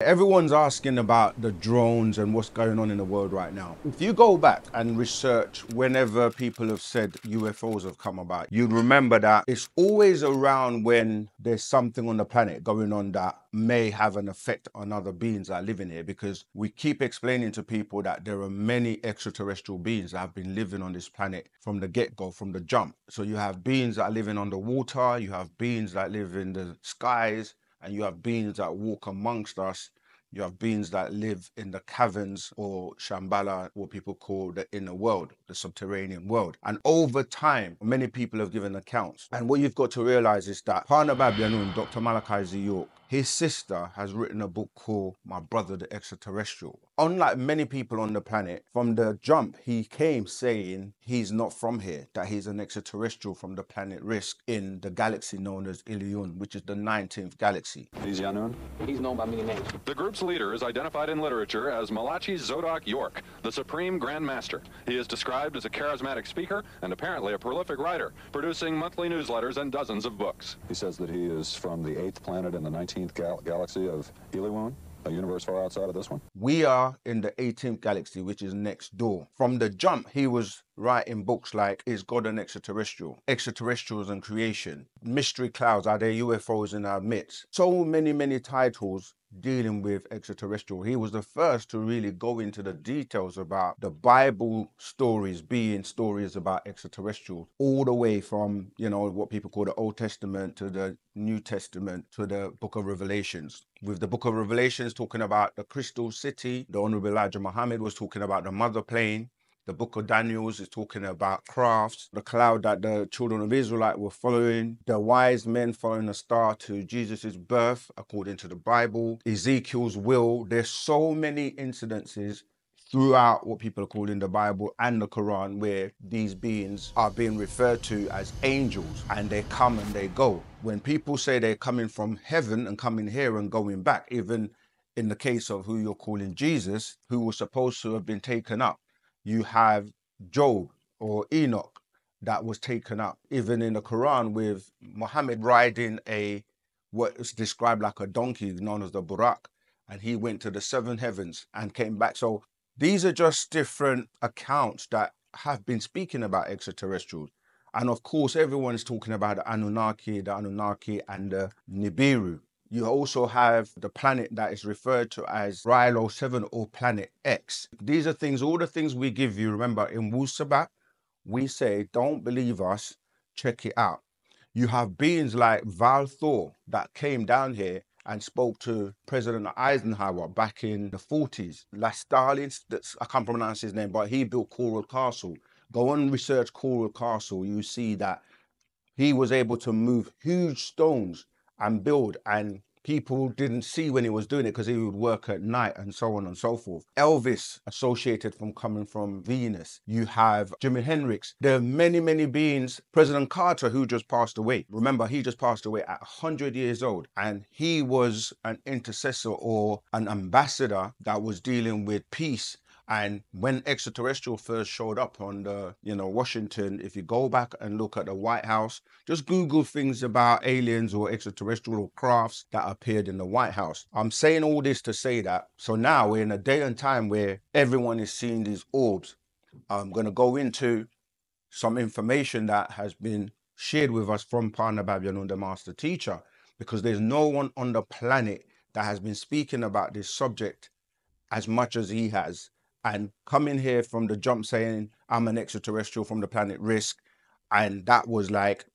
Everyone's asking about the drones and what's going on in the world right now. If you go back and research whenever people have said UFOs have come about, you'd remember that it's always around when there's something on the planet going on that may have an effect on other beings that are living here, because we keep explaining to people that there are many extraterrestrial beings that have been living on this planet from the get-go, from the jump. So you have beings that are living underwater, you have beings that live in the skies, and you have beings that walk amongst us. You have beings that live in the caverns, or Shambhala, what people call the inner world, the subterranean world. And over time, many people have given accounts. And what you've got to realize is that Parnabab Yanun, Dr. Malachi Z. York, his sister has written a book called My Brother the Extraterrestrial. Unlike many people on the planet, from the jump, he came saying he's not from here, that he's an extraterrestrial from the planet Risk in the galaxy known as Ilion, which is the 19th galaxy. He's Yanun? He's known by many names. The group's leader is identified in literature as Malachi Zodok York, the Supreme Grand Master. He is described as a charismatic speaker and apparently a prolific writer, producing monthly newsletters and dozens of books. He says that he is from the 8th planet in the 19th galaxy of Ilion, a universe far outside of this one. We are in the 18th galaxy, which is next door. From the jump, he was writing books like Is God an Extraterrestrial? Extraterrestrials and Creation, Mystery Clouds, Are There UFOs in Our Midst? So many titles dealing with extraterrestrial. He was the first to really go into the details about the Bible stories being stories about extraterrestrials, all the way from, you know, what people call the Old Testament to the New Testament to the Book of Revelations. With the Book of Revelations talking about the Crystal City, the Honorable Elijah Muhammad was talking about the Mother Plane. The Book of Daniels is talking about crafts, the cloud that the children of Israelite were following, the wise men following a star to Jesus' birth, according to the Bible, Ezekiel's will. There's so many incidences throughout what people are calling the Bible and the Quran where these beings are being referred to as angels, and they come and they go. When people say they're coming from heaven and coming here and going back, even in the case of who you're calling Jesus, who was supposed to have been taken up, you have Job or Enoch that was taken up. Even in the Quran, with Muhammad riding what is described like a donkey known as the Burak, and he went to the 7 heavens and came back. So these are just different accounts that have been speaking about extraterrestrials. And of course, everyone's talking about the Anunnaki and the Nibiru. You also have the planet that is referred to as Rilo 7 or Planet X. These are things, all the things we give you. Remember, in Wu Sabat, we say, don't believe us, check it out. You have beings like Val Thor that came down here and spoke to President Eisenhower back in the 40s. Stalin, I can't pronounce his name, but he built Coral Castle. Go and research Coral Castle. You see that he was able to move huge stones and build, and people didn't see when he was doing it because he would work at night and so on and so forth. Elvis, associated from coming from Venus. You have Jimi Hendrix. There are many beings. President Carter, who just passed away. Remember, he just passed away at 100 years old, and he was an intercessor or an ambassador that was dealing with peace. And when extraterrestrial first showed up on the, Washington, if you go back and look at the White House, just Google things about aliens or extraterrestrial or crafts that appeared in the White House. I'm saying all this to say that, so now we're in a day and time where everyone is seeing these orbs. I'm going to go into some information that has been shared with us from Parnabab Yanun, the master teacher, because there's no one on the planet that has been speaking about this subject as much as he has. And coming here from the jump saying, I'm an extraterrestrial from the planet Risk. And that was like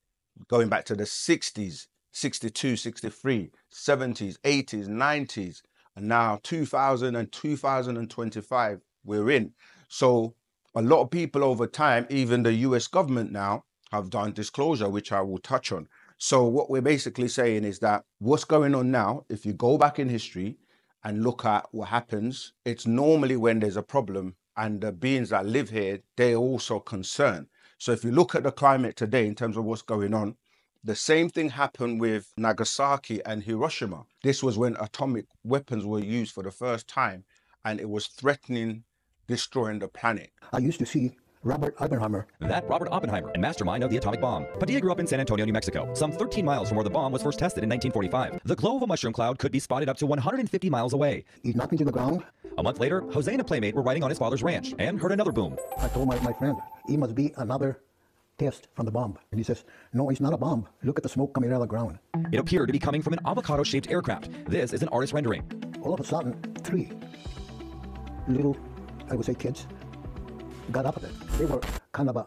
going back to the 60s, 62, 63, 70s, 80s, 90s. And now 2000 and 2025, we're in. So a lot of people over time, even the US government now, have done disclosure, which I will touch on. So what we're basically saying is that what's going on now, if you go back in history and look at what happens, it's normally when there's a problem, and the beings that live here, they're also concerned. So if you look at the climate today in terms of what's going on, the same thing happened with Nagasaki and Hiroshima. This was when atomic weapons were used for the first time, and it was threatening destroying the planet. I used to see Robert Oppenheimer. That Robert Oppenheimer, and mastermind of the atomic bomb. Padilla grew up in San Antonio, New Mexico, some 13 miles from where the bomb was first tested in 1945. The glow of a mushroom cloud could be spotted up to 150 miles away. He knocked me to the ground. A month later, Jose and a playmate were riding on his father's ranch and heard another boom. I told my friend, it must be another test from the bomb. And he says, no, it's not a bomb. Look at the smoke coming out of the ground. It appeared to be coming from an avocado-shaped aircraft. This is an artist rendering. All of a sudden, 3 little, I would say, kids got up of it. They were kind of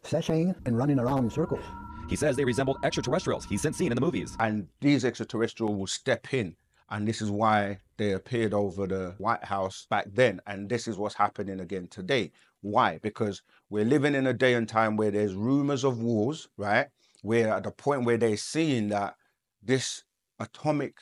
sashaying and running around in circles. He says they resembled extraterrestrials he's since seen in the movies. And these extraterrestrials will step in. And this is why they appeared over the White House back then. And this is what's happening again today. Why? Because we're living in a day and time where there's rumors of wars, right? We're at the point where they're seeing that this atomic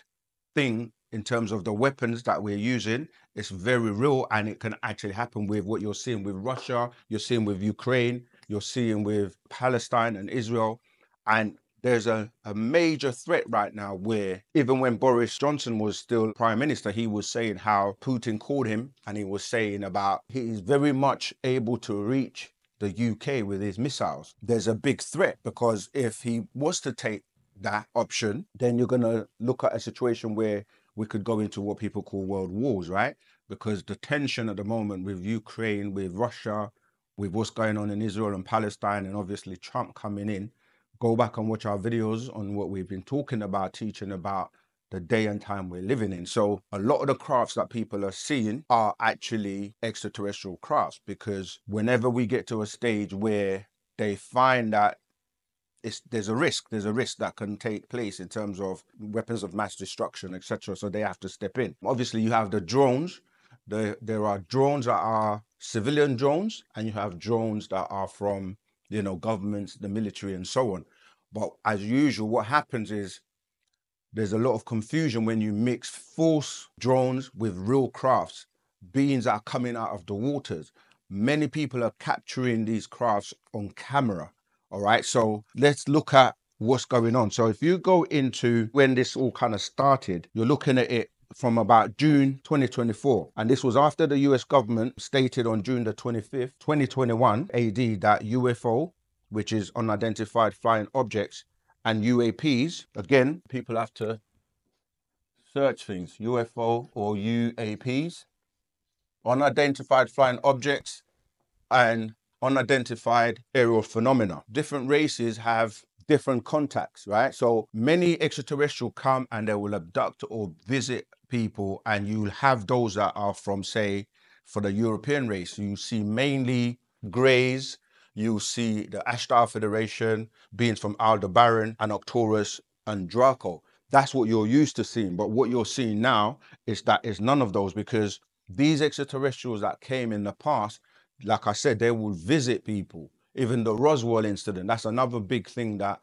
thing, in terms of the weapons that we're using, it's very real, and it can actually happen with what you're seeing with Russia, you're seeing with Ukraine, you're seeing with Palestine and Israel. And there's a major threat right now where even when Boris Johnson was still Prime Minister, he was saying how Putin called him, and he was saying about he's very much able to reach the UK with his missiles. There's a big threat, because if he was to take that option, then you're going to look at a situation where we could go into what people call world wars, right? Because the tension at the moment with Ukraine, with Russia, with what's going on in Israel and Palestine, and obviously Trump coming in, go back and watch our videos on what we've been talking about, teaching about the day and time we're living in. So a lot of the crafts that people are seeing are actually extraterrestrial crafts, because whenever we get to a stage where they find that there's a risk that can take place in terms of weapons of mass destruction, etc. So they have to step in. Obviously, you have the drones. There are drones that are civilian drones, and you have drones that are from, governments, the military, and so on. But as usual, what happens is there's a lot of confusion when you mix false drones with real crafts, beings that are coming out of the waters. Many people are capturing these crafts on camera. All right, so let's look at what's going on. So if you go into when this all kind of started, you're looking at it from about June 2024. And this was after the US government stated on June the 25th, 2021 AD, that UFO, which is unidentified flying objects, and UAPs, again, people have to search things, UFO or UAPs, unidentified flying objects, and unidentified aerial phenomena. Different races have different contacts, right? So many extraterrestrial come and they will abduct or visit people, and you'll have those that are from, say, for the European race, you see mainly Greys, you see the Ashtar Federation, beings from Aldebaran and Arcturus and Draco. That's what you're used to seeing. But what you're seeing now is that it's none of those, because these extraterrestrials that came in the past, like I said, they will visit people. Even the Roswell incident, that's another big thing that,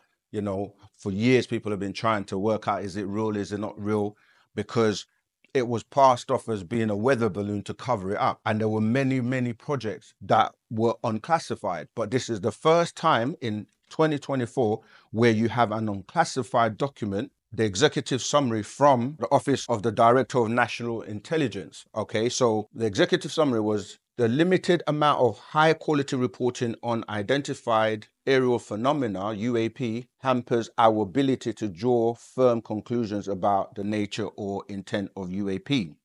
for years people have been trying to work out, is it real, is it not real? Because it was passed off as being a weather balloon to cover it up. And there were many, many projects that were unclassified. But this is the first time in 2024 where you have an unclassified document, the executive summary from the Office of the Director of National Intelligence. Okay, so the executive summary was: the limited amount of high quality reporting on identified aerial phenomena, UAP, hampers our ability to draw firm conclusions about the nature or intent of UAP.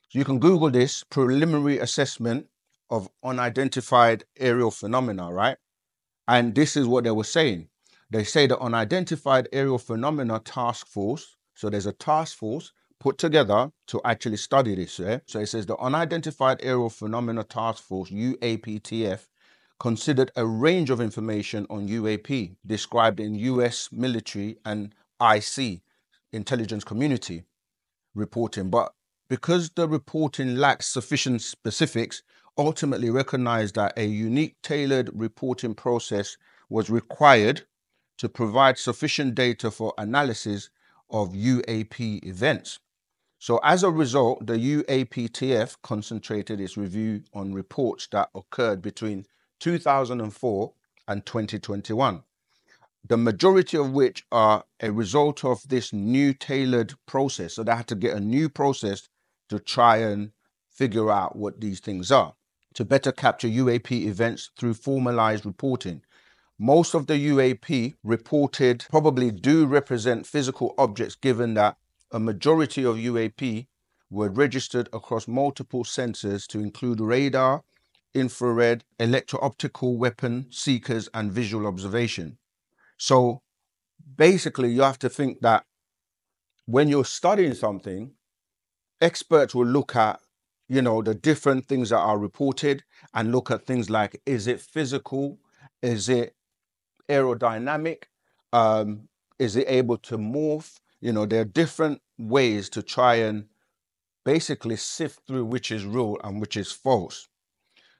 So you can Google this: preliminary assessment of unidentified aerial phenomena, right? And this is what they were saying. They say the Unidentified Aerial Phenomena Task Force, so there's a task force put together to actually study this. Yeah? So it says the Unidentified Aerial Phenomena Task Force, UAPTF, considered a range of information on UAP described in US military and IC, intelligence community, reporting. But because the reporting lacks sufficient specifics, ultimately recognized that a unique tailored reporting process was required to provide sufficient data for analysis of UAP events. So as a result, the UAPTF concentrated its review on reports that occurred between 2004 and 2021, the majority of which are a result of this new tailored process. So they had to get a new process to try and figure out what these things are. to better capture UAP events through formalized reporting. Most of the UAP reported probably do represent physical objects, given that a majority of UAP were registered across multiple sensors to include radar, infrared, electro-optical weapon seekers, and visual observation. So basically, you have to think that when you're studying something, experts will look at, you know, the different things that are reported and look at things like, is it physical? Is it aerodynamic? Is it able to morph? You know, there are different ways to try and basically sift through which is real and which is false.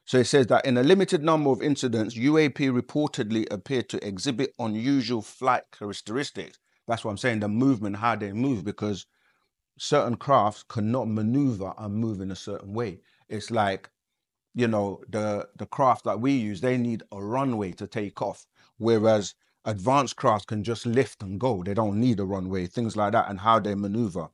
So it says that in a limited number of incidents, UAP reportedly appeared to exhibit unusual flight characteristics. That's what I'm saying, the movement, how they move, because certain crafts cannot maneuver and move in a certain way. It's like, you know, the craft that we use, they need a runway to take off, whereas advanced crafts can just lift and go. They don't need a runway, things like that, and how they maneuver.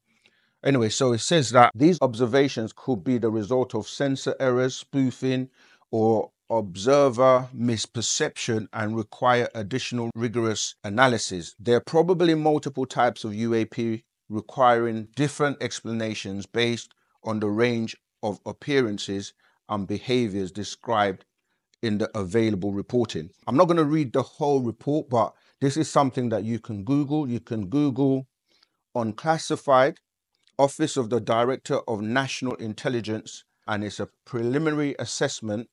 Anyway, so it says that these observations could be the result of sensor errors, spoofing, or observer misperception and require additional rigorous analysis. There are probably multiple types of UAP requiring different explanations based on the range of appearances and behaviors described in the available reporting. I'm not going to read the whole report, but this is something that you can Google. You can Google unclassified Office of the Director of National Intelligence, and it's a preliminary assessment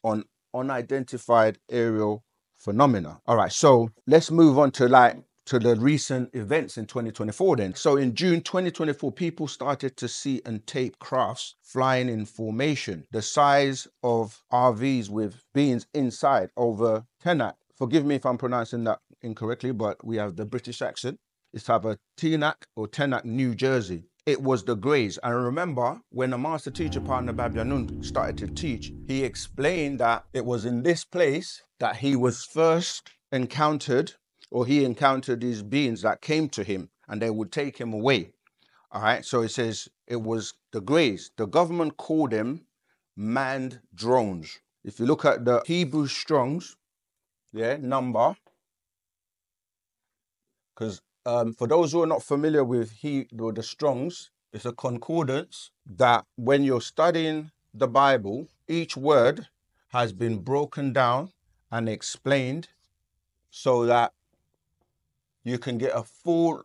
on unidentified aerial phenomena. All right, so let's move on to the recent events in 2024 then. So in June 2024, people started to see and tape crafts flying in formation, the size of RVs with beings inside, over Tenak. Forgive me if I'm pronouncing that incorrectly, but we have the British accent. It's either Tenak or Tenak, New Jersey. It was the Greys. And remember, when the master teacher, Partner Babyanun, started to teach, he explained that it was in this place that he was first encountered, or he encountered these beings that came to him and they would take him away. All right, so it says it was the Greys. The government called them manned drones. If you look at the Hebrew Strongs, number, because for those who are not familiar with the Strongs, it's a concordance that when you're studying the Bible, each word has been broken down and explained so that you can get a full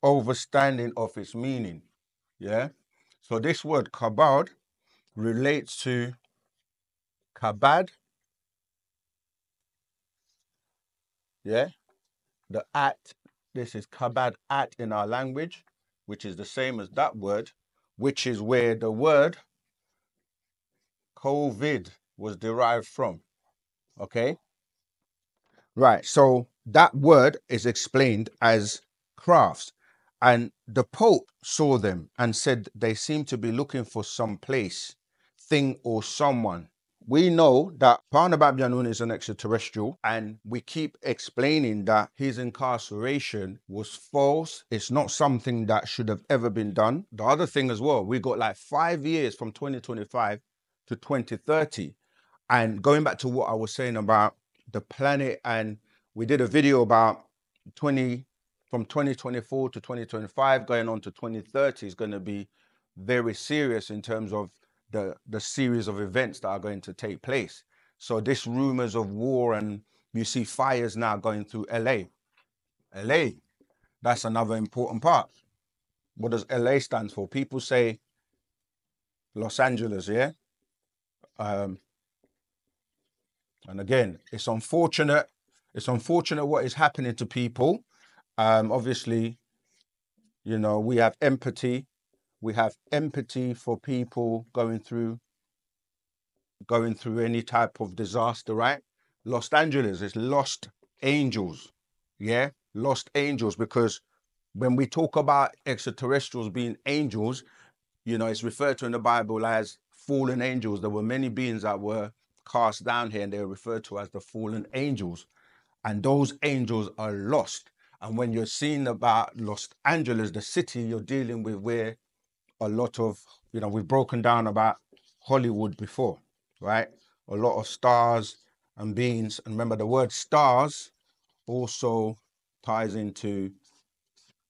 understanding of its meaning. Yeah. So this word kabad relates to kabad. Yeah. The at, this is kabad at in our language, which is the same as that word, which is where the word COVID was derived from. Okay. Right. So that word is explained as crafts. And the Pope saw them and said they seem to be looking for some place, thing, or someone. We know that Partner Babyanun is an extraterrestrial, and we keep explaining that his incarceration was false. It's not something that should have ever been done. The other thing as well, we got like 5 years from 2025 to 2030. And going back to what I was saying about the planet, and we did a video about from 2024 to 2025 going on to 2030 is going to be very serious in terms of the series of events that are going to take place. So this rumors of war, and you see fires now going through LA, that's another important part. What does LA stand for? People say Los Angeles, yeah. And again, it's unfortunate what is happening to people. Obviously, you know, we have empathy. We have empathy for people going through any type of disaster, right? Los Angeles is lost angels. Yeah, lost angels, because when we talk about extraterrestrials being angels, you know, it's referred to in the Bible as fallen angels. There were many beings that were cast down here, and they are referred to as the fallen angels. And those angels are lost. And when you're seeing about Los Angeles, the city, you're dealing with where a lot of, you know, we've broken down about Hollywood before. right? A lot of stars and beings. And remember, the word stars also ties into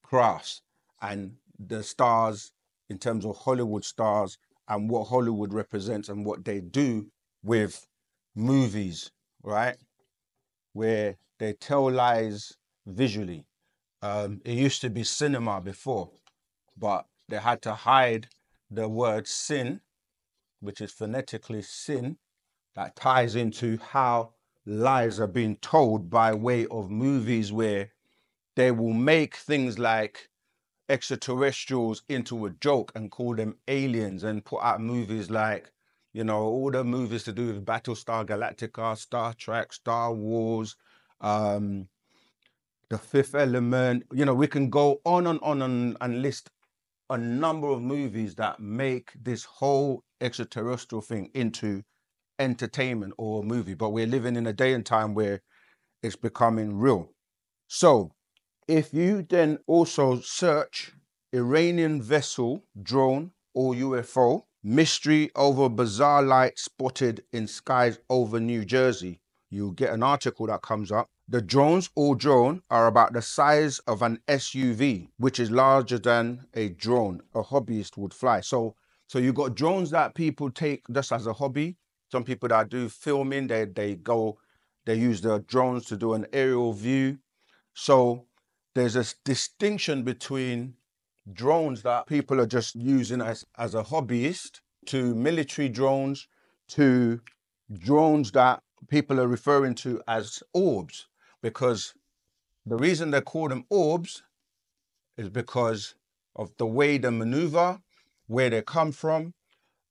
crafts, and the stars in terms of Hollywood stars and what Hollywood represents and what they do with movies, right? Where they tell lies visually. It used to be cinema before, but they had to hide the word sin, which is phonetically sin, that ties into how lies are being told by way of movies, where they will make things like extraterrestrials into a joke and call them aliens, and put out movies like, you know, all the movies to do with Battlestar Galactica, Star Trek, Star Wars, The Fifth Element. You know, we can go on and on and list a number of movies that make this whole extraterrestrial thing into entertainment or a movie. But we're living in a day and time where it's becoming real. So if you then also search Iranian vessel, drone, or UFO, mystery over bizarre light spotted in skies over New Jersey, you'll get an article that comes up. The drones or drone are about the size of an SUV, which is larger than a drone a hobbyist would fly. So you got drones that people take just as a hobby. Some people that do filming, they use the drones to do an aerial view. So there's a distinction between drones that people are just using as a hobbyist, to military drones, to drones that people are referring to as orbs. Because the reason they call them orbs is because of the way they maneuver, where they come from.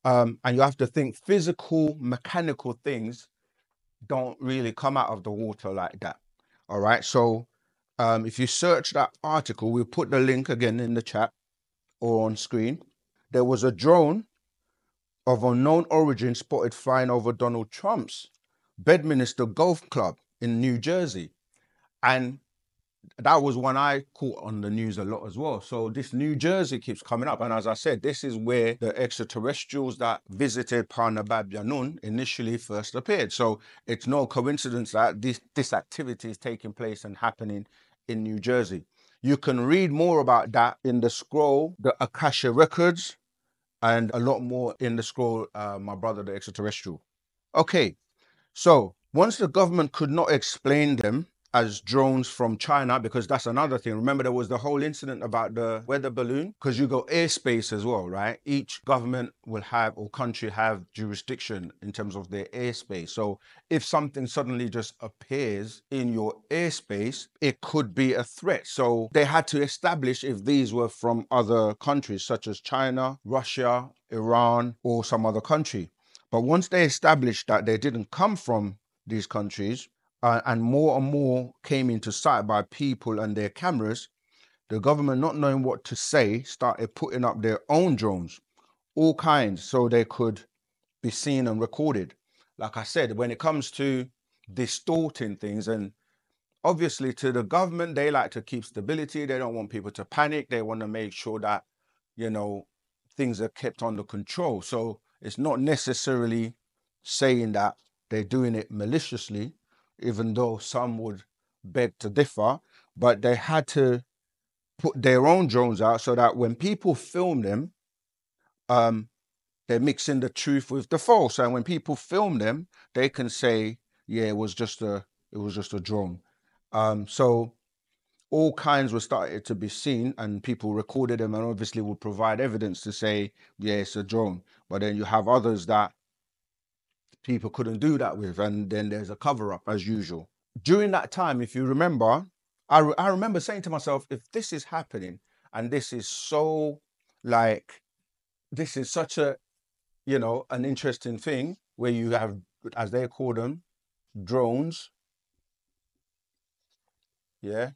And you have to think physical, mechanical things don't really come out of the water like that. All right. So if you search that article, we'll put the link again in the chat or on screen. There was a drone of unknown origin spotted flying over Donald Trump's Bedminster Golf Club in New Jersey. And that was one I caught on the news a lot as well. So this New Jersey keeps coming up. And as I said, this is where the extraterrestrials that visited Parnabab Yanun initially first appeared. So it's no coincidence that this activity is taking place and happening in New Jersey. You can read more about that in the scroll, the Akasha Records, and a lot more in the scroll, My Brother the Extraterrestrial. Okay, so once the government could not explain them as drones from China, because that's another thing. Remember, there was the whole incident about the weather balloon, because you go airspace as well, right? Each government will have, or country have, jurisdiction in terms of their airspace. So if something suddenly just appears in your airspace, it could be a threat. So they had to establish if these were from other countries, such as China, Russia, Iran, or some other country. But once they established that they didn't come from these countries, and more came into sight by people and their cameras, the government, not knowing what to say, started putting up their own drones, all kinds, so they could be seen and recorded. Like I said, when it comes to distorting things, and obviously to the government, they like to keep stability. They don't want people to panic. They want to make sure that, you know, things are kept under control. So it's not necessarily saying that they're doing it maliciously, even though some would beg to differ, but they had to put their own drones out so that when people film them, they're mixing the truth with the false. And when people film them, they can say, yeah, it was just a drone. So all kinds were started to be seen, and people recorded them, and obviously would provide evidence to say, yeah, it's a drone. But then you have others that people couldn't do that with, and then there's a cover-up as usual. During that time, if you remember, I remember saying to myself, if this is happening, and this is so, like, this is such a, you know, an interesting thing, where you have, as they call them, drones, yeah,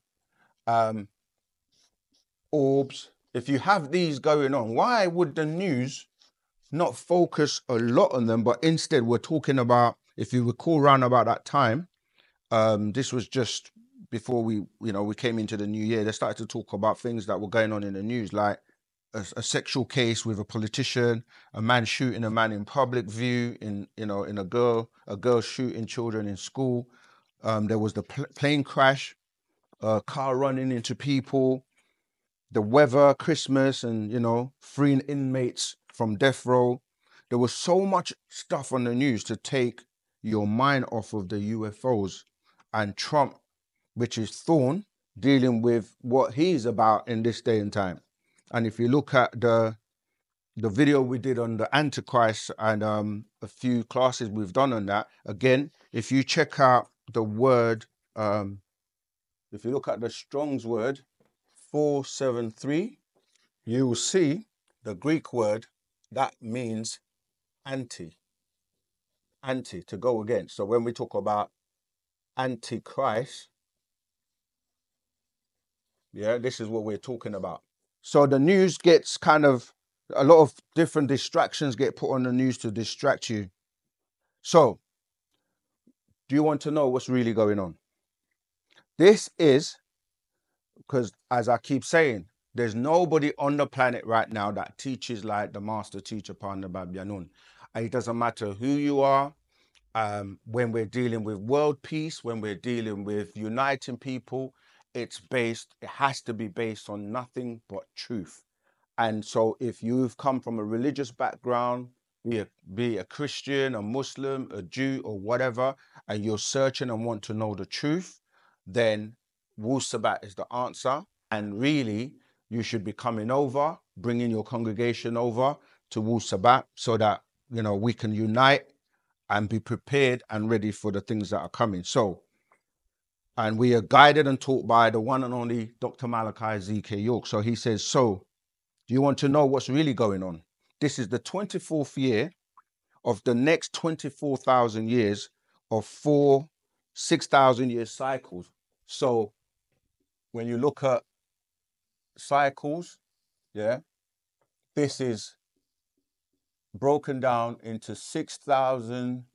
orbs. If you have these going on, why would the news not focus a lot on them, but instead we're talking about, if you recall around about that time, this was just before we came into the new year, they started to talk about things that were going on in the news, like a sexual case with a politician, a man shooting a man in public view, in a girl shooting children in school. There was the plane crash, a car running into people, the weather, Christmas, and freeing inmates from death row. There was so much stuff on the news to take your mind off of the UFOs, and Trump, which is Thorn, dealing with what he's about in this day and time. And if you look at the video we did on the Antichrist and a few classes we've done on that, again, if you check out the word, if you look at the Strong's word 473, you will see the Greek word that means anti, to go against. So when we talk about Antichrist, yeah, this is what we're talking about. So the news gets kind of, a lot of different distractions get put on the news to distract you. So, do you want to know what's really going on? This is, because as I keep saying, there's nobody on the planet right now that teaches like the master teacher, Panda Babyanun. It doesn't matter who you are. When we're dealing with world peace, when we're dealing with uniting people, it has to be based on nothing but truth. And so if you've come from a religious background, be a Christian, a Muslim, a Jew, or whatever, and you're searching and want to know the truth, then Wu Sabat is the answer. And really, you should be coming over, bringing your congregation over to Wu Sabat so that, we can unite and be prepared and ready for the things that are coming. So, and we are guided and taught by the one and only Dr. Malachi Z.K. York. So he says, so, do you want to know what's really going on? This is the 24th year of the next 24,000 years of 6,000 year cycles. So when you look at cycles, yeah, this is broken down into 6,000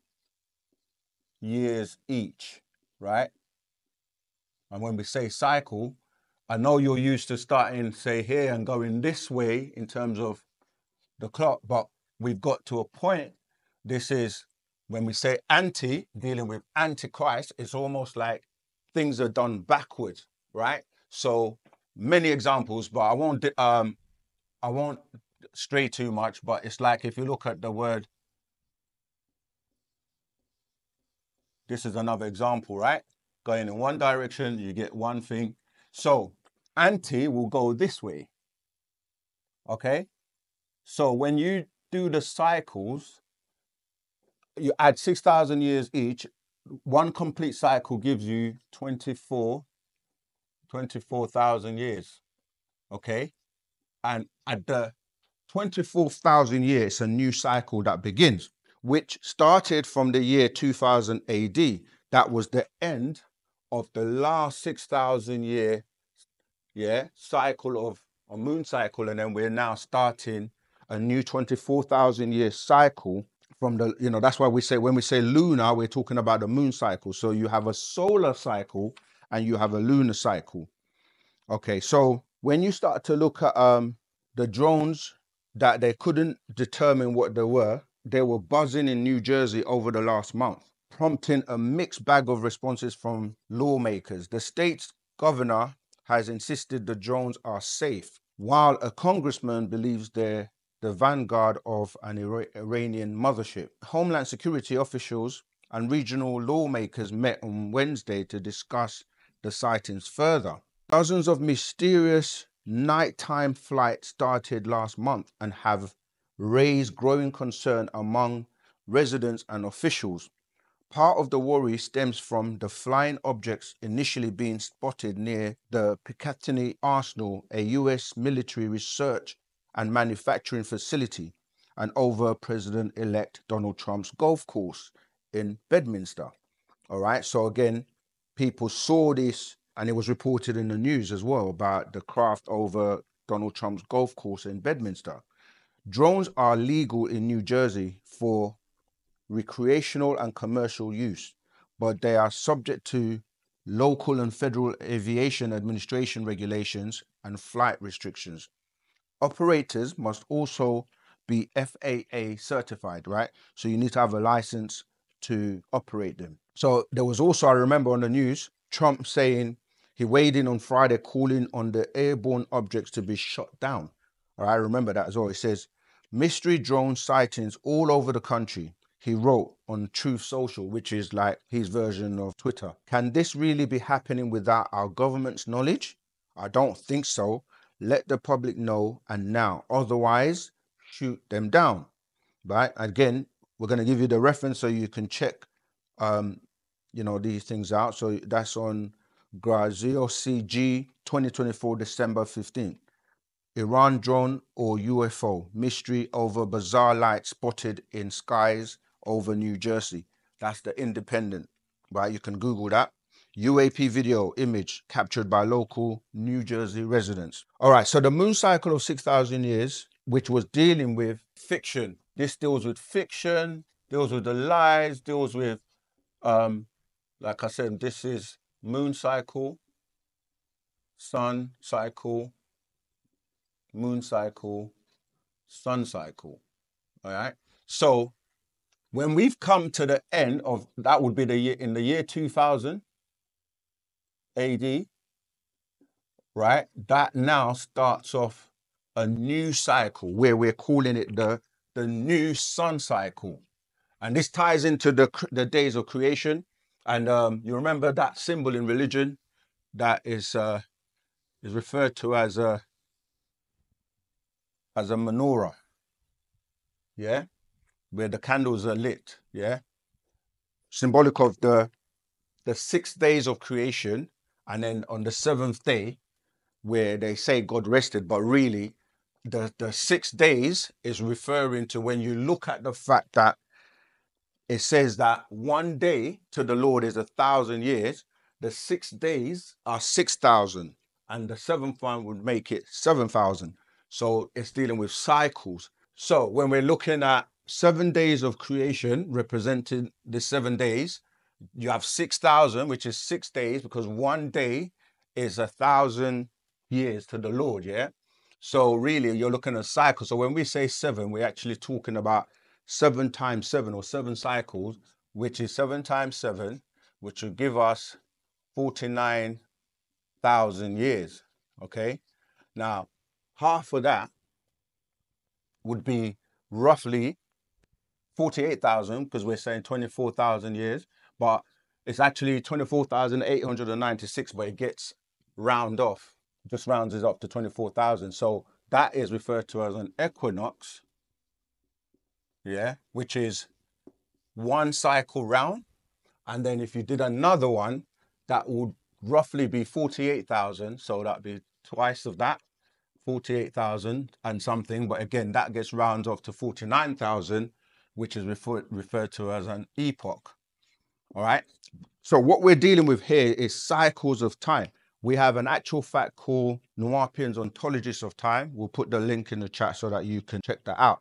years each, right? And when we say cycle, I know you're used to starting, say, here and going this way in terms of the clock, but we've got to a point. This is when we say dealing with Antichrist, it's almost like things are done backwards, right? So many examples, but I won't stray too much, but it's like if you look at the word, this is another example, right? Going in one direction, you get one thing. So anti will go this way, okay? So when you do the cycles, you add 6,000 years each. One complete cycle gives you 24,000 years, okay? And at the 24,000 years, it's a new cycle that begins, which started from the year 2000 AD. That was the end of the last 6,000 year, cycle of a moon cycle. And then we're now starting a new 24,000 year cycle from the, that's why we say, when we say lunar, we're talking about the moon cycle. So you have a solar cycle and you have a lunar cycle. Okay, so when you start to look at the drones that they couldn't determine what they were buzzing in New Jersey over the last month, prompting a mixed bag of responses from lawmakers. The state's governor has insisted the drones are safe, while a congressman believes they're the vanguard of an Iranian mothership. Homeland Security officials and regional lawmakers met on Wednesday to discuss the sightings further. Dozens of mysterious nighttime flights started last month and have raised growing concern among residents and officials. Part of the worry stems from the flying objects initially being spotted near the Picatinny Arsenal, a US military research and manufacturing facility, and over President-elect Donald Trump's golf course in Bedminster. All right, so again, people saw this, and it was reported in the news as well about the craft over Donald Trump's golf course in Bedminster. Drones are legal in New Jersey for recreational and commercial use, but they are subject to local and federal aviation administration regulations and flight restrictions. Operators must also be FAA certified, right? So you need to have a license to operate them. So there was also, I remember on the news, Trump saying he weighed in on Friday, calling on the airborne objects to be shot down. All right, I remember that as well. It says, mystery drone sightings all over the country. He wrote on Truth Social, which is like his version of Twitter. Can this really be happening without our government's knowledge? I don't think so. Let the public know and now. Otherwise, shoot them down. Right? Again, we're going to give you the reference so you can check, these things out. So that's on Grazio CG 2024, December 15th. Iran drone or UFO, mystery over bizarre light spotted in skies over New Jersey. That's the Independent, right? You can Google that. UAP video image captured by local New Jersey residents. All right, so the moon cycle of 6,000 years, which was dealing with fiction. This deals with fiction, deals with the lies, deals with, like I said, this is moon cycle, sun cycle, moon cycle, sun cycle. All right. So when we've come to the end of that, would be the year in the year 2000 AD, right? That now starts off a new cycle where we're calling it the new sun cycle. And this ties into the days of creation. And you remember that symbol in religion that is referred to as a menorah, yeah, where the candles are lit, yeah, symbolic of the 6 days of creation, and then on the 7th day, where they say God rested, but really, the 6 days is referring to when you look at the fact that it says that one day to the Lord is 1,000 years. The 6 days are 6,000, and the 7th one would make it 7,000. So it's dealing with cycles. So when we're looking at 7 days of creation representing the 7 days, you have 6,000, which is 6 days, because one day is 1,000 years to the Lord, yeah? So really, you're looking at a cycle. So when we say 7, we're actually talking about 7 times 7 or 7 cycles, which is 7 times 7, which will give us 49,000 years, okay? Now, half of that would be roughly 48,000, because we're saying 24,000 years, but it's actually 24,896, but it gets round off, just rounds it up to 24,000. So that is referred to as an equinox, yeah, which is one cycle round. And then if you did another one, that would roughly be 48,000. So that'd be twice of that, 48,000 and something. But again, that gets rounds off to 49,000, which is referred to as an epoch. All right. So what we're dealing with here is cycles of time. We have an actual fact called Nuwaubian's Ontologies of Time. We'll put the link in the chat so that you can check that out.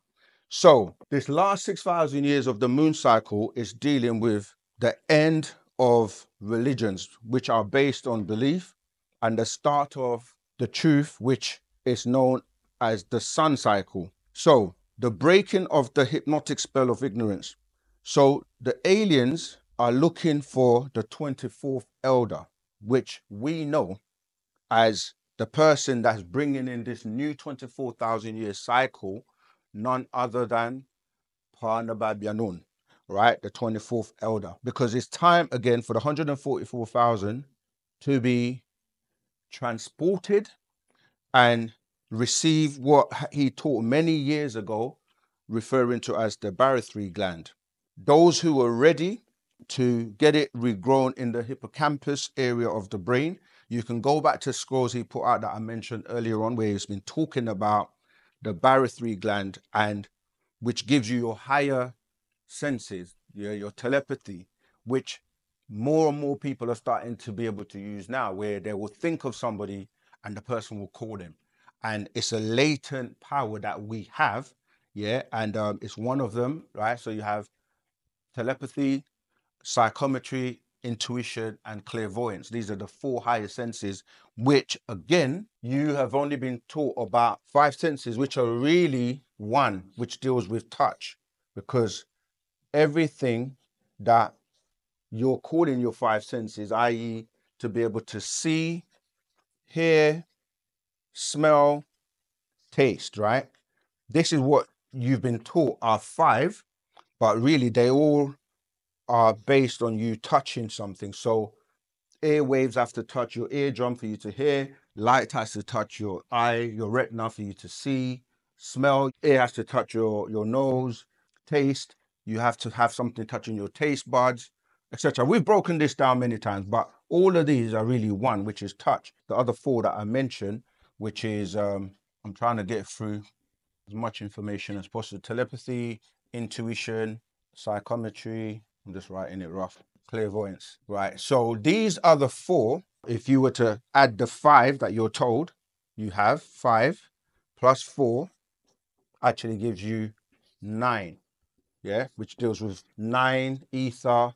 So this last 6,000 years of the moon cycle is dealing with the end of religions, which are based on belief, and the start of the truth, which is known as the sun cycle. So the breaking of the hypnotic spell of ignorance. So the aliens are looking for the 24th elder, which we know as the person that's bringing in this new 24,000 year cycle, none other than Parnababianun, right? The 24th elder, because it's time again for the 144,000 to be transported and receive what he taught many years ago, referring to as the barythry gland. Those who are ready to get it regrown in the hippocampus area of the brain. You can go back to scrolls he put out that I mentioned earlier on, where he's been talking about the barythry gland, and which gives you your higher senses, your telepathy, which more and more people are starting to be able to use now, where they will think of somebody and the person will call them. And it's a latent power that we have, yeah, and it's one of them, right? So you have telepathy, psychometry, intuition, and clairvoyance. These are the 4 higher senses, which again, you have only been taught about 5 senses, which are really 1, which deals with touch, because everything that you're calling your 5 senses, i.e. to be able to see, hear, smell, taste, right? This is what you've been taught are 5, but really they all are based on you touching something. So airwaves have to touch your eardrum for you to hear, light has to touch your eye, your retina for you to see, smell, air has to touch your nose, taste, you have to have something touching your taste buds, etc. We've broken this down many times, but all of these are really 1, which is touch. The other 4 that I mentioned, which is, I'm trying to get through as much information as possible. Telepathy, intuition, psychometry, I'm just writing it rough, clairvoyance, right? So these are the 4. If you were to add the 5 that you're told, you have 5 plus 4 actually gives you 9, yeah, which deals with 9 ether.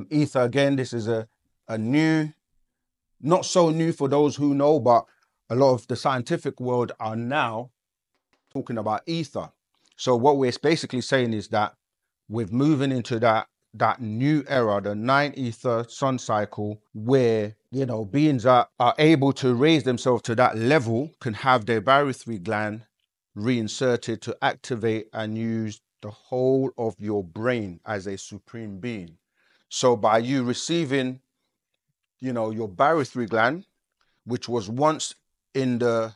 Ether, again, this is a new, not so new for those who know, but a lot of the scientific world are now talking about ether. So what we're basically saying is that we're moving into that new era, the 9 ether sun cycle, where, you know, beings are able to raise themselves to that level, can have their barythry gland reinserted to activate and use the whole of your brain as a supreme being. So by you receiving, you know, your barythry gland, which was once in the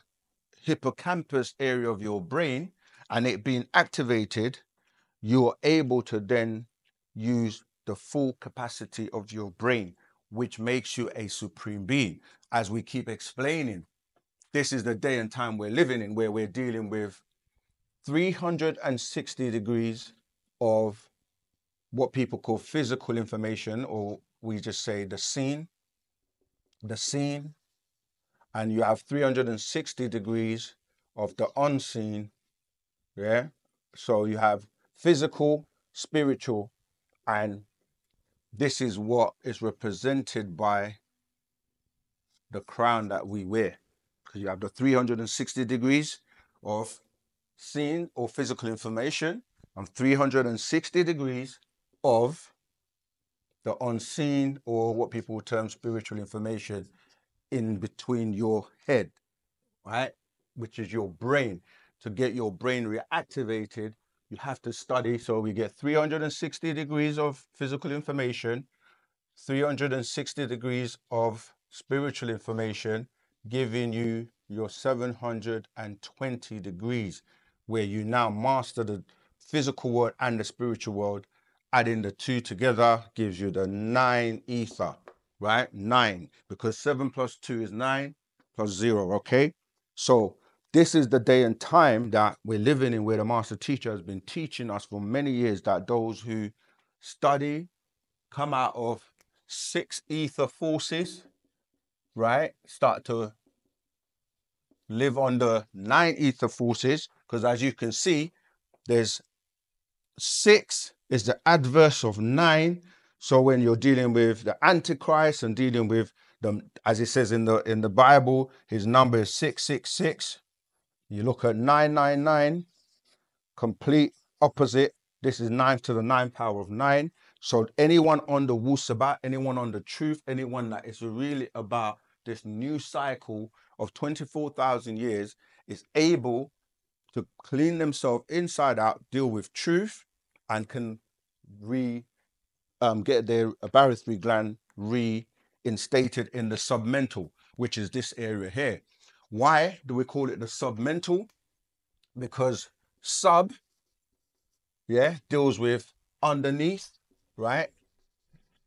hippocampus area of your brain, and it being activated, you're able to then use the full capacity of your brain, which makes you a supreme being. As we keep explaining, this is the day and time we're living in, where we're dealing with 360 degrees of what people call physical information, or we just say the scene, and you have 360 degrees of the unseen, yeah? So you have physical, spiritual, and this is what is represented by the crown that we wear. Because you have the 360 degrees of seen or physical information, and 360 degrees of the unseen, or what people term spiritual information, in between your head, right? Which is your brain. To get your brain reactivated, you have to study. So we get 360 degrees of physical information, 360 degrees of spiritual information, giving you your 720 degrees, where you now master the physical world and the spiritual world. Adding the 2 together gives you the 9 ether, right? 9, because 7 plus 2 is 9 plus 0, okay? So this is the day and time that we're living in, where the master teacher has been teaching us for many years that those who study, come out of 6 ether forces, right, start to live on the 9 ether forces, because as you can see, there's 6 is the adverse of 9. So when you're dealing with the Antichrist and dealing with them, as it says in the Bible, his number is 666. You look at 999, complete opposite. This is 9 to the 9 power of 9. So anyone on the Wu Sabat, anyone on the truth, anyone that is really about this new cycle of 24,000 years is able to clean themselves inside out, deal with truth, and can get their barythry gland reinstated in the submental, which is this area here. Why do we call it the submental? Because sub, yeah, deals with underneath, right?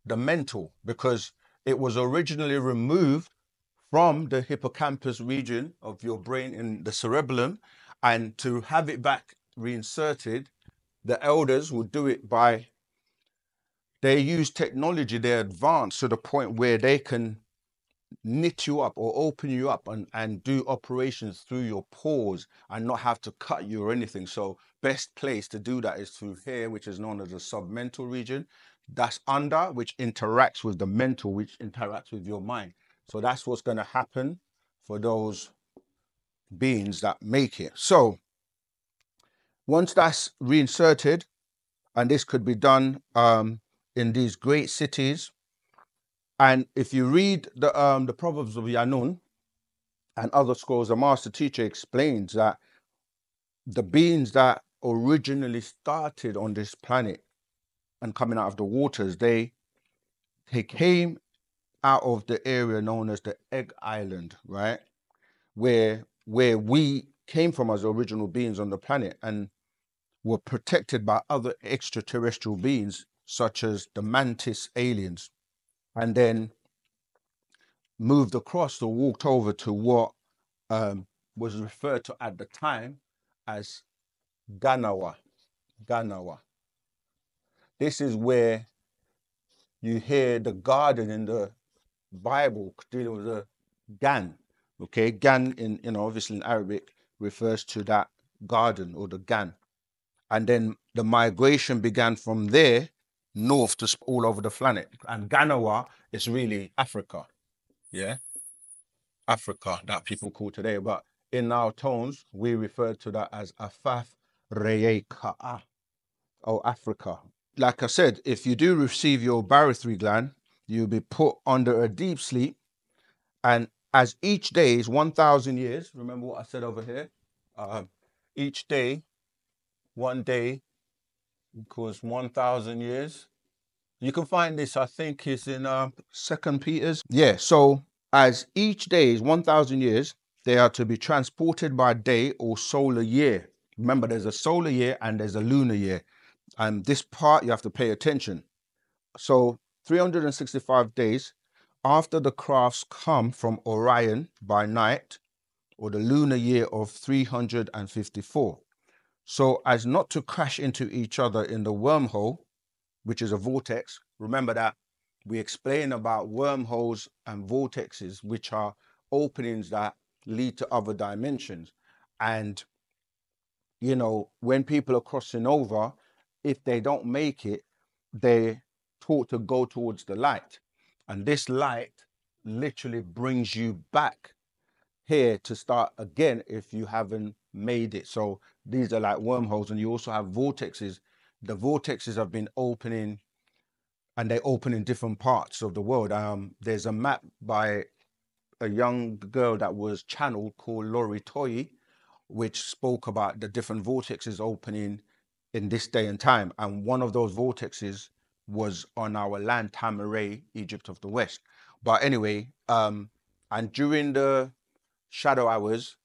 The mental, because it was originally removed from the hippocampus region of your brain in the cerebellum, and to have it back reinserted, the elders would do it by, they use technology, they're advanced to the point where they can knit you up or open you up and do operations through your pores and not have to cut you or anything. So best place to do that is through here, which is known as the submental region. That's under, which interacts with the mental, which interacts with your mind. So that's what's going to happen for those beings that make it. So once that's reinserted, and this could be done in these great cities. And if you read the Proverbs of Yanun and other scrolls, the master teacher explains that the beings that originally started on this planet and coming out of the waters, they came out of the area known as the Egg Island, right? Where we came from as original beings on the planet and were protected by other extraterrestrial beings, such as the mantis aliens, and then moved across or walked over to what was referred to at the time as Ganawa. Ganawa. This is where you hear the garden in the Bible dealing with the Gan. Okay, Gan in, you know, obviously in Arabic refers to that garden or the Gan. And then the migration began from there north to all over the planet. And Ganawa is really Africa. Yeah, Africa, that people call today. But in our tones, we refer to that as Afaf Reyeka'a, or Africa. Like I said, if you do receive your barythry gland, you'll be put under a deep sleep. And as each day is 1,000 years, remember what I said over here? Each day, one day equals 1,000 years. You can find this, I think, is in 2 Peter's. Yeah, so as each day is 1,000 years, they are to be transported by day or solar year. Remember, there's a solar year and there's a lunar year. And this part, you have to pay attention. So 365 days after the crafts come from Orion by night, or the lunar year of 354. So as not to crash into each other in the wormhole, which is a vortex. Remember that we explain about wormholes and vortexes, which are openings that lead to other dimensions. And, you know, when people are crossing over, if they don't make it, they're taught to go towards the light. And this light literally brings you back here to start again if you haven't made it. So these are like wormholes, and you also have vortexes. The vortexes have been opening, and they open in different parts of the world. There's a map by a young girl that was channeled called Lori Toyi, which spoke about the different vortexes opening in this day and time. And one of those vortexes was on our land, Tamaray, Egypt of the West. But anyway, and during the shadow hours,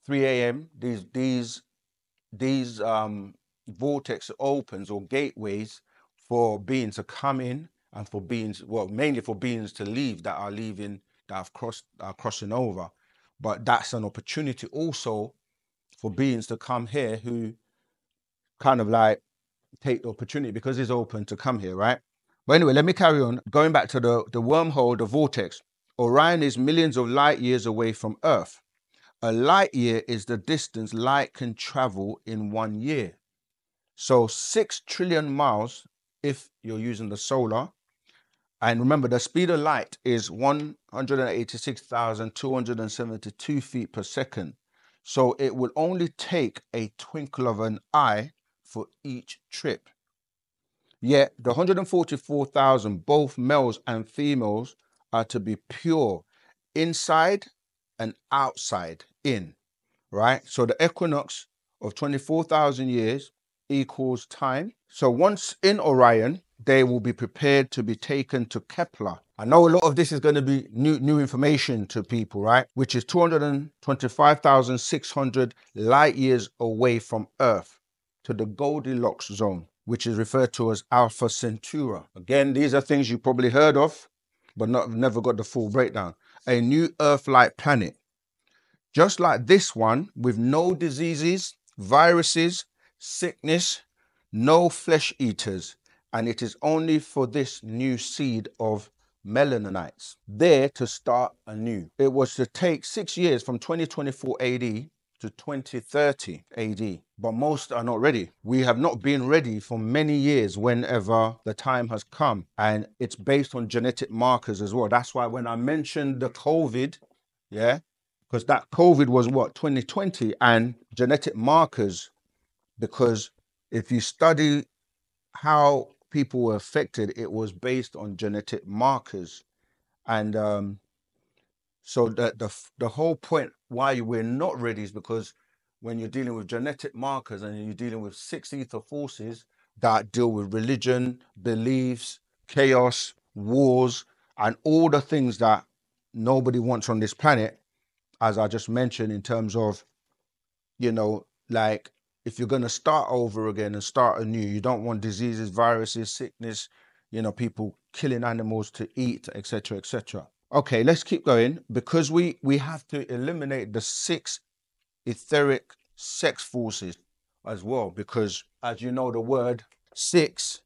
3 a.m., these vortex opens or gateways for beings to come in and for beings, well, mainly for beings to leave that are leaving, that are crossing over. But that's an opportunity also for beings to come here who kind of like take the opportunity because it's open to come here, right? But anyway, let me carry on. Going back to the wormhole, the vortex. Orion is millions of light years away from Earth. A light year is the distance light can travel in 1 year. So 6 trillion miles if you're using the solar. And remember, the speed of light is 186,272 feet per second. So it will only take a twinkle of an eye for each trip. Yet the 144,000, both males and females, are to be pure inside and outside in, right? So the equinox of 24,000 years equals time. So once in Orion, they will be prepared to be taken to Kepler. I know a lot of this is going to be new information to people, right? Which is 225,600 light years away from Earth, to the Goldilocks zone, which is referred to as Alpha Centauri. Again, these are things you probably heard of, but never got the full breakdown. A new Earth-like planet, just like this one, with no diseases, viruses, sickness, no flesh eaters. And it is only for this new seed of Melanites, there to start anew. It was to take 6 years from 2024 AD to 2030 AD, but most are not ready. We have not been ready for many years whenever the time has come, and it's based on genetic markers as well. That's why when I mentioned the COVID, yeah, because that COVID was what, 2020, and genetic markers, because if you study how people were affected, it was based on genetic markers. And so the whole point why we're not ready is because when you're dealing with genetic markers and you're dealing with 6 ether forces that deal with religion, beliefs, chaos, wars, and all the things that nobody wants on this planet, as I just mentioned, in terms of, you know, like, if you're going to start over again and start anew, you don't want diseases, viruses, sickness, you know, people killing animals to eat, etc., etc. Okay, let's keep going, because we have to eliminate the 6 etheric sex forces as well, because as you know, the word 6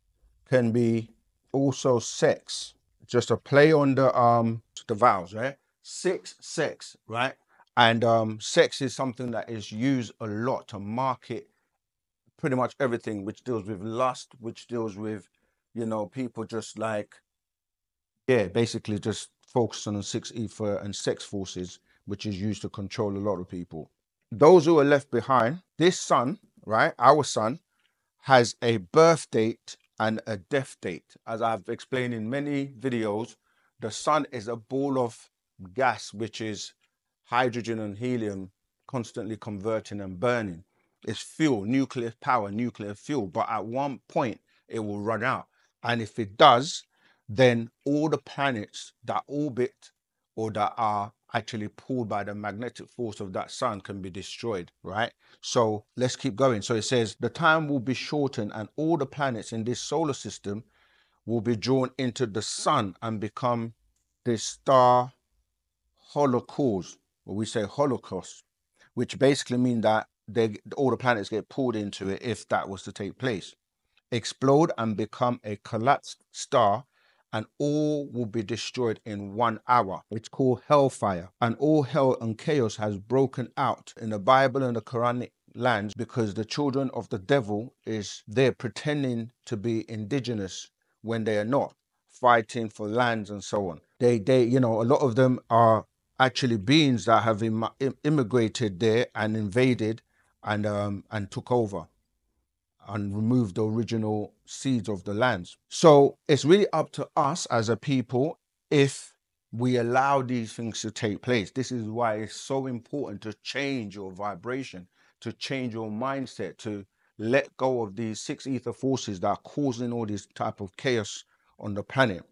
can be also sex, just a play on the vowels, right? 6, sex, right? And sex is something that is used a lot to market pretty much everything, which deals with lust, which deals with, you know, people just like, yeah, basically just focusing on 6 ether and sex forces, which is used to control a lot of people. Those who are left behind, this sun, right, our sun, has a birth date and a death date. As I've explained in many videos, the sun is a ball of gas, which is hydrogen and helium constantly converting and burning. It's fuel, nuclear power, nuclear fuel, but at one point it will run out. And if it does, then all the planets that orbit or that are actually pulled by the magnetic force of that sun can be destroyed, right? So let's keep going. So it says the time will be shortened and all the planets in this solar system will be drawn into the sun and become this star holocaust, or we say holocaust, which basically means that all the planets get pulled into it if that was to take place. Explode and become a collapsed star, and all will be destroyed in 1 hour. It's called hellfire. And all hell and chaos has broken out in the Bible and the Quranic lands because the children of the devil is there pretending to be indigenous when they are not, fighting for lands and so on. They you know, a lot of them are actually beings that have immigrated there and invaded and took over and remove the original seeds of the lands. So it's really up to us as a people if we allow these things to take place. This is why it's so important to change your vibration, to change your mindset, to let go of these 6 ether forces that are causing all this type of chaos on the planet.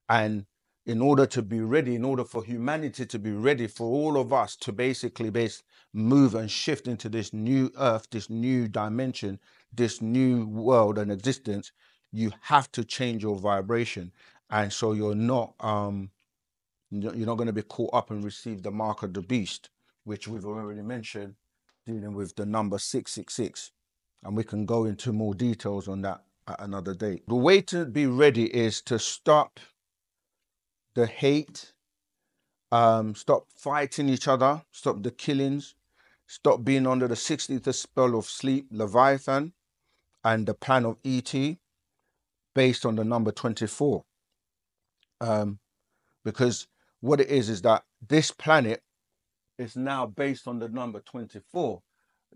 And in order to be ready, in order for humanity to be ready, for all of us to basically move and shift into this new earth, this new dimension, this new world and existence, you have to change your vibration. And so you're not going to be caught up and receive the mark of the beast, which we've already mentioned, dealing with the number 666. And we can go into more details on that at another day. The way to be ready is to stop the hate, stop fighting each other, stop the killings, stop being under the 6 ether spell of sleep, Leviathan, and the plan of ET, based on the number 24. Because what it is that this planet is now based on the number 24.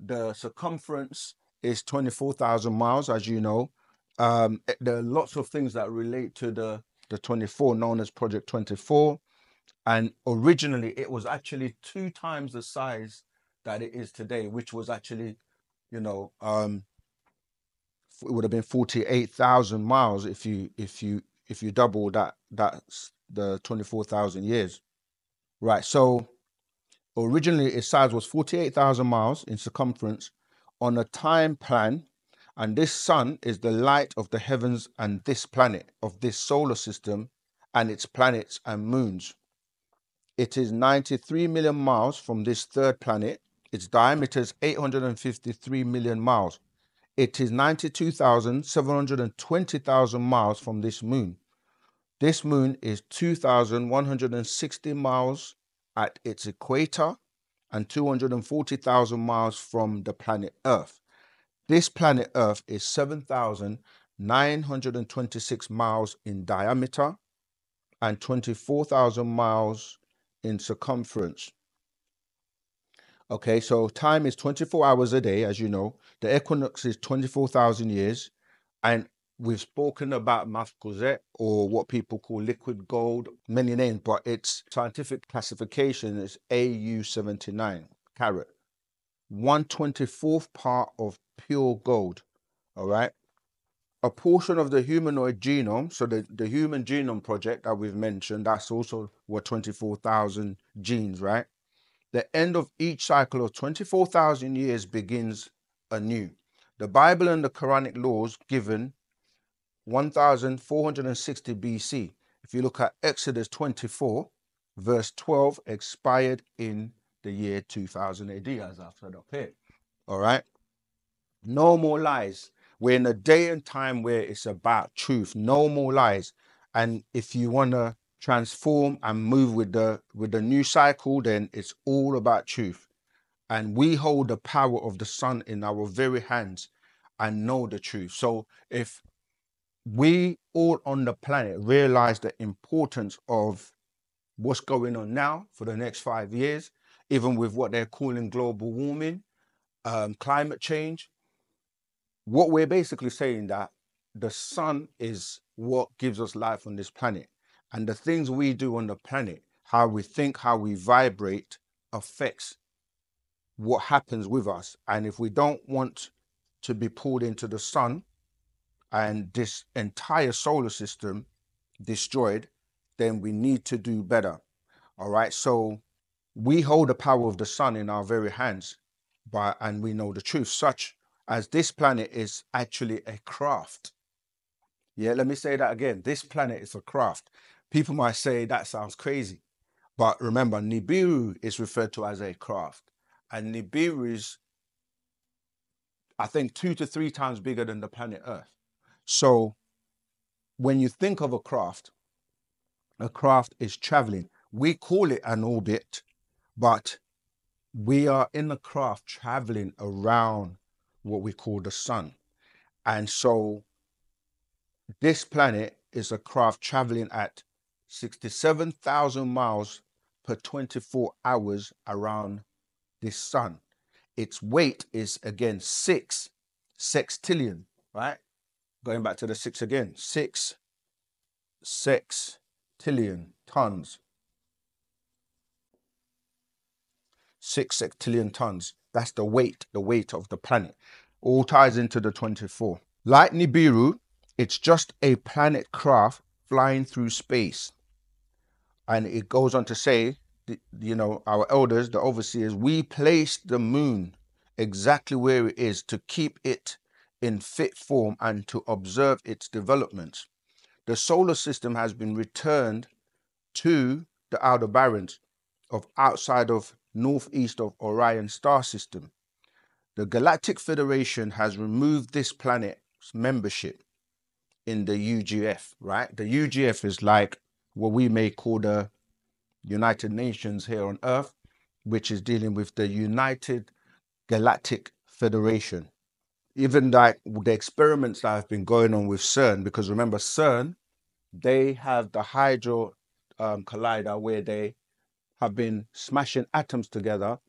The circumference is 24,000 miles, as you know. There are lots of things that relate to the 24, known as Project 24. And originally it was actually 2 times the size that it is today, which was actually, you know, it would have been 48,000 miles if you double that. That's the 24,000 years, right? So originally its size was 48,000 miles in circumference on a time plan, and this sun is the light of the heavens and this planet of this solar system and its planets and moons. It is 93 million miles from this third planet. Its diameter is 853 million miles. It is 92,720,000 miles from this moon. This moon is 2,160 miles at its equator and 240,000 miles from the planet Earth. This planet Earth is 7,926 miles in diameter and 24,000 miles in circumference. Okay, so time is 24 hours a day, as you know. The equinox is 24,000 years. And we've spoken about Mafkuzet, or what people call liquid gold, many names, but its scientific classification is AU79 carat, 1/24th part of pure gold. All right. A portion of the humanoid genome, so the Human Genome Project that we've mentioned, that's also what 24,000 genes, right? The end of each cycle of 24,000 years begins anew. The Bible and the Quranic laws given 1460 BC. If you look at Exodus 24, verse 12, expired in the year 2000 AD, as I've said up here. All right. No more lies. We're in a day and time where it's about truth. No more lies. And if you want to transform and move with the new cycle, then it's all about truth. And we hold the power of the sun in our very hands and know the truth. So if we all on the planet realize the importance of what's going on now for the next 5 years, even with what they're calling global warming, climate change, what we're basically saying that the sun is what gives us life on this planet. And the things we do on the planet, how we think, how we vibrate, affects what happens with us. And if we don't want to be pulled into the sun and this entire solar system destroyed, then we need to do better. All right. So we hold the power of the sun in our very hands, and we know the truth, such as this planet is actually a craft. Yeah, let me say that again. This planet is a craft. People might say that sounds crazy, but remember, Nibiru is referred to as a craft, and Nibiru is, I think, 2 to 3 times bigger than the planet Earth. So when you think of a craft is traveling. We call it an orbit, but we are in a craft traveling around what we call the sun. And so this planet is a craft traveling at 67,000 miles per 24 hours around this sun. Its weight is, again, 6 sextillion, right? Going back to the 6 again, 6 sextillion tons. 6 sextillion tons. That's the weight of the planet. All ties into the 24. Like Nibiru, it's just a planet craft flying through space. And it goes on to say, you know, our elders, the overseers, we placed the moon exactly where it is to keep it in fit form and to observe its developments. The solar system has been returned to the Aldebarans of outside of northeast of Orion star system. The Galactic Federation has removed this planet's membership in the UGF, right? The UGF is like what we may call the United Nations here on Earth, which is dealing with the United Galactic Federation. Even like the experiments that have been going on with CERN, because remember CERN, they have the Hadron Collider where they have been smashing atoms together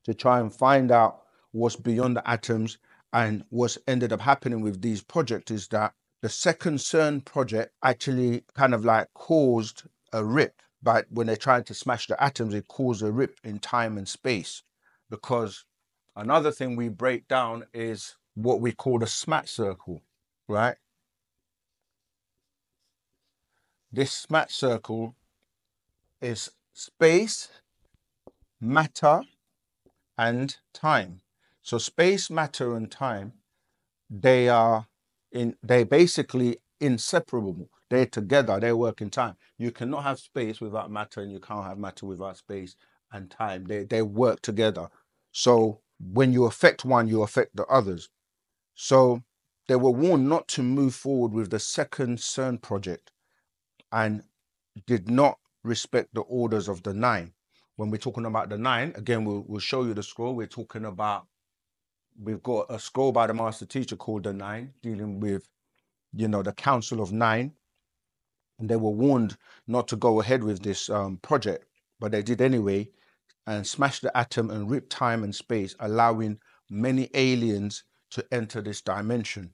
to try and find out what's beyond the atoms. And what's ended up happening with these projects is that the second CERN project actually kind of like caused a rip. But when they're trying to smash the atoms, it caused a rip in time and space. Because another thing we break down is what we call the SMAT circle, right? This SMAT circle is space, matter, and time. So space, matter, and time, they're basically inseparable. They're together, they work in time. You cannot have space without matter, and you can't have matter without space and time. They work together. So when you affect one, you affect the others. So they were warned not to move forward with the second CERN project and did not respect the orders of the nine. When we're talking about the nine, again, we'll show you the scroll. We're talking about, we've got a scroll by the master teacher called the Nine, dealing with, you know, the Council of Nine. And they were warned not to go ahead with this project, but they did anyway, and smashed the atom and ripped time and space, allowing many aliens to enter this dimension.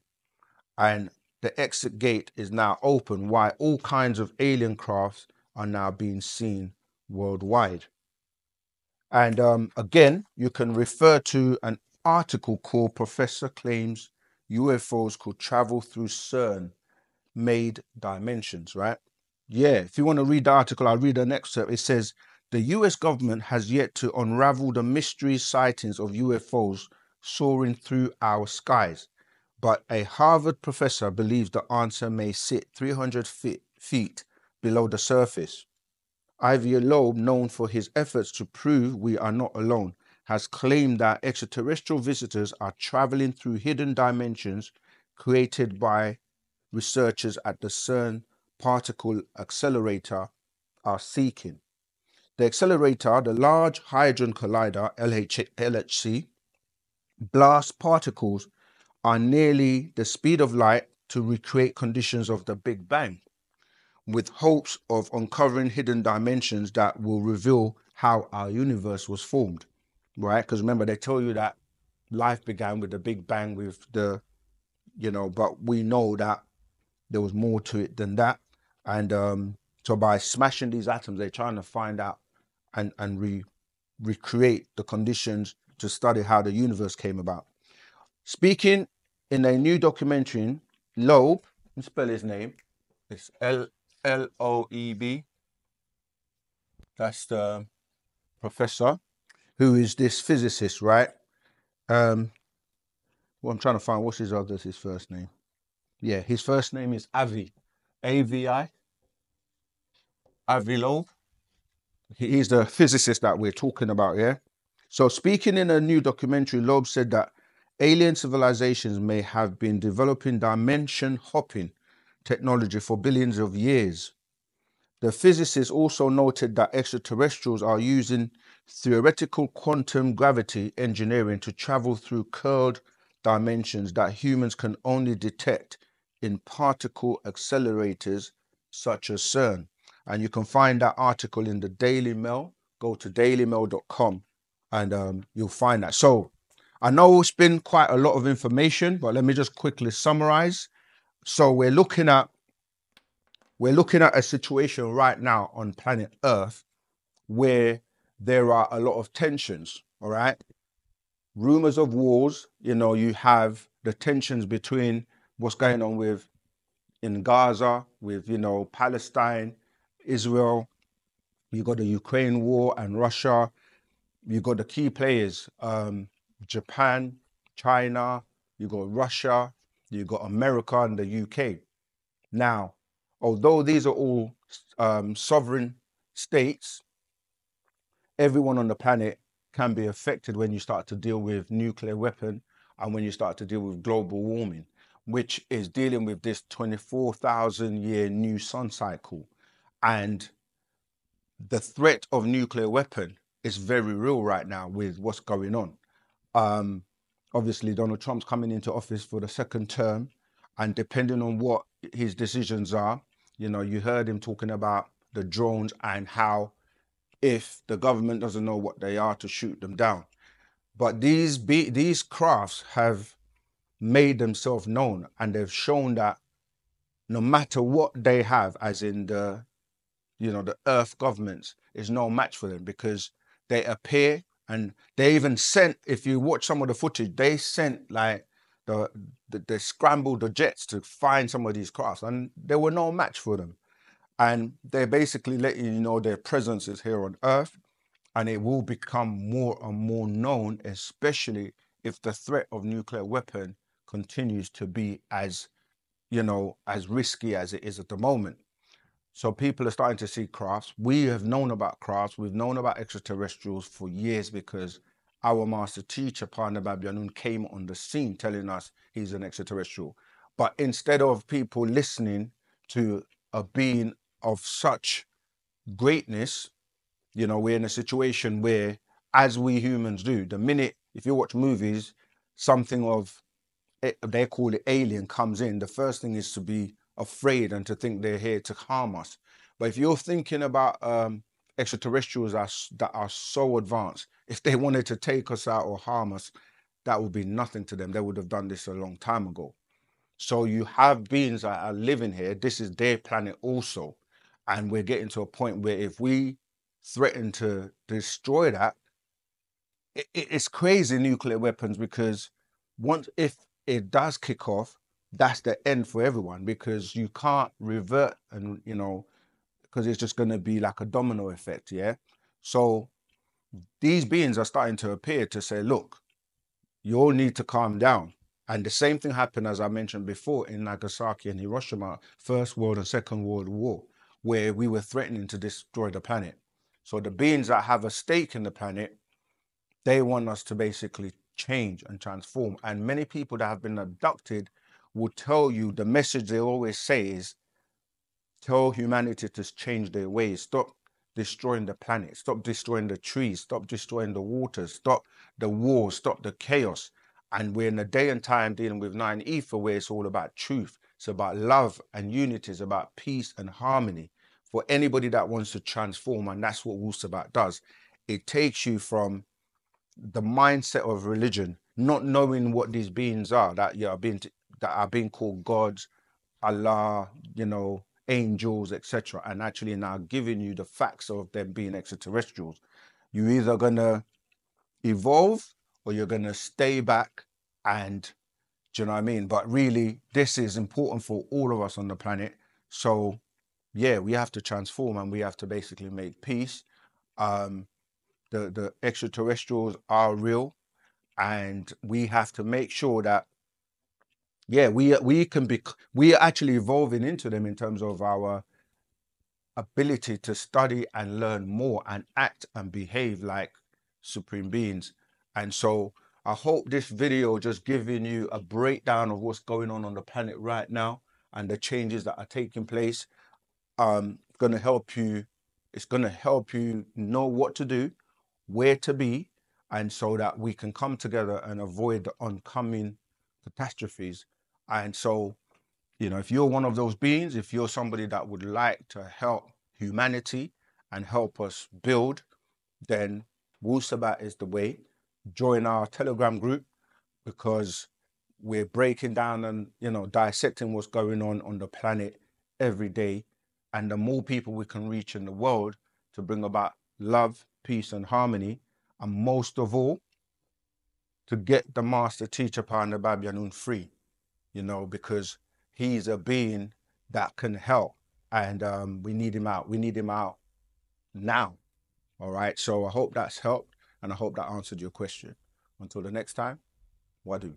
And the exit gate is now open, while all kinds of alien crafts are now being seen worldwide. And again, you can refer to an article called Professor Claims UFOs Could Travel Through CERN Made Dimensions, right? Yeah, if you want to read the article, I'll read an excerpt. It says, the US government has yet to unravel the mystery sightings of UFOs soaring through our skies. But a Harvard professor believes the answer may sit 300 feet below the surface. Ivy Loeb, known for his efforts to prove we are not alone, has claimed that extraterrestrial visitors are traveling through hidden dimensions created by researchers at the CERN Particle Accelerator are seeking. The accelerator, the Large Hadron Collider, LHC, blasts particles are nearly the speed of light to recreate conditions of the Big Bang, with hopes of uncovering hidden dimensions that will reveal how our universe was formed, right? Because remember, they tell you that life began with the Big Bang, with the, you know, but we know that there was more to it than that. And so by smashing these atoms, they're trying to find out and recreate the conditions to study how the universe came about. Speaking in a new documentary, Loeb, let me spell his name, it's Loeb. That's the professor, who is this physicist, right? Well, I'm trying to find, what's his first name? Yeah, his first name is Avi, A-V-I, Avi Loeb. He's the physicist that we're talking about, yeah? So speaking in a new documentary, Loeb said that alien civilizations may have been developing dimension hopping technology for billions of years. The physicist also noted that extraterrestrials are using theoretical quantum gravity engineering to travel through curled dimensions that humans can only detect in particle accelerators such as CERN. And you can find that article in the Daily Mail. Go to dailymail.com and you'll find that. So I know it's been quite a lot of information, but let me just quickly summarize. So we're looking at a situation right now on planet Earth where there are a lot of tensions, all right? Rumors of wars, you know, you have the tensions between what's going on with in Gaza, with, you know, Palestine, Israel, you got the Ukraine war and Russia, you got the key players, Japan, China, you got Russia, you got America and the UK. Now, although these are all sovereign states, everyone on the planet can be affected when you start to deal with nuclear weapon and when you start to deal with global warming, which is dealing with this 24,000 year new sun cycle. And the threat of nuclear weapon is very real right now with what's going on. Obviously, Donald Trump's coming into office for the second term, and depending on what his decisions are, you know, you heard him talking about the drones and how if the government doesn't know what they are, to shoot them down. But these crafts have made themselves known, and they've shown that no matter what they have, as in the, you know, the Earth governments, is no match for them, because they appear, and they even sent, if you watch some of the footage, they sent like they scrambled the jets to find some of these crafts, and there were no match for them. And they're basically letting you know their presence is here on Earth, and it will become more and more known, especially if the threat of nuclear weapon continues to be as, you know, as risky as it is at the moment. So people are starting to see crafts. We have known about crafts. We've known about extraterrestrials for years because our master teacher, Pana Babyanun, came on the scene telling us he's an extraterrestrial. But instead of people listening to a being of such greatness, you know, we're in a situation where, as we humans do, the minute, if you watch movies, something of, they call it alien, comes in, the first thing is to be afraid and to think they're here to harm us. But if you're thinking about extraterrestrials that are so advanced, if they wanted to take us out or harm us, that would be nothing to them. They would have done this a long time ago. So you have beings that are living here. This is their planet also. And we're getting to a point where if we threaten to destroy that, it's crazy, nuclear weapons, because if it does kick off, that's the end for everyone, because you can't revert, and you know, because it's just going to be like a domino effect. Yeah. So these beings are starting to appear to say, look, you all need to calm down. And the same thing happened, as I mentioned before, in Nagasaki and Hiroshima, First World and Second World War, where we were threatening to destroy the planet. So the beings that have a stake in the planet, they want us to basically change and transform. And many people that have been abducted will tell you, the message they always say is, tell humanity to change their ways. Stop destroying the planet. Stop destroying the trees. Stop destroying the waters. Stop the wars. Stop the chaos. And we're in a day and time dealing with 9 Ether, where it's all about truth. It's about love and unity. It's about peace and harmony for anybody that wants to transform. And that's what Wusabat does. It takes you from the mindset of religion, not knowing what these beings are, that are being called gods, Allah, you know, angels, etc., and actually now giving you the facts of them being extraterrestrials. You're either gonna evolve or you're gonna stay back, and do you know what I mean? But really, this is important for all of us on the planet. So yeah, we have to transform and we have to basically make peace. The extraterrestrials are real, and we have to make sure that, yeah, we are actually evolving into them in terms of our ability to study and learn more and act and behave like supreme beings. And so I hope this video just giving you a breakdown of what's going on the planet right now and the changes that are taking place, going to help you. It's going to help you know what to do, where to be, and so that we can come together and avoid the oncoming catastrophes. And so, you know, if you're one of those beings, if you're somebody that would like to help humanity and help us build, then Wusabat is the way. Join our Telegram group, because we're breaking down and, you know, dissecting what's going on the planet every day. And the more people we can reach in the world to bring about love, peace, and harmony, and most of all, to get the master teacher Panda Babyanun free, you know, because he's a being that can help, and we need him out. We need him out now. All right. So I hope that's helped, and I hope that answered your question. Until the next time, Wadu.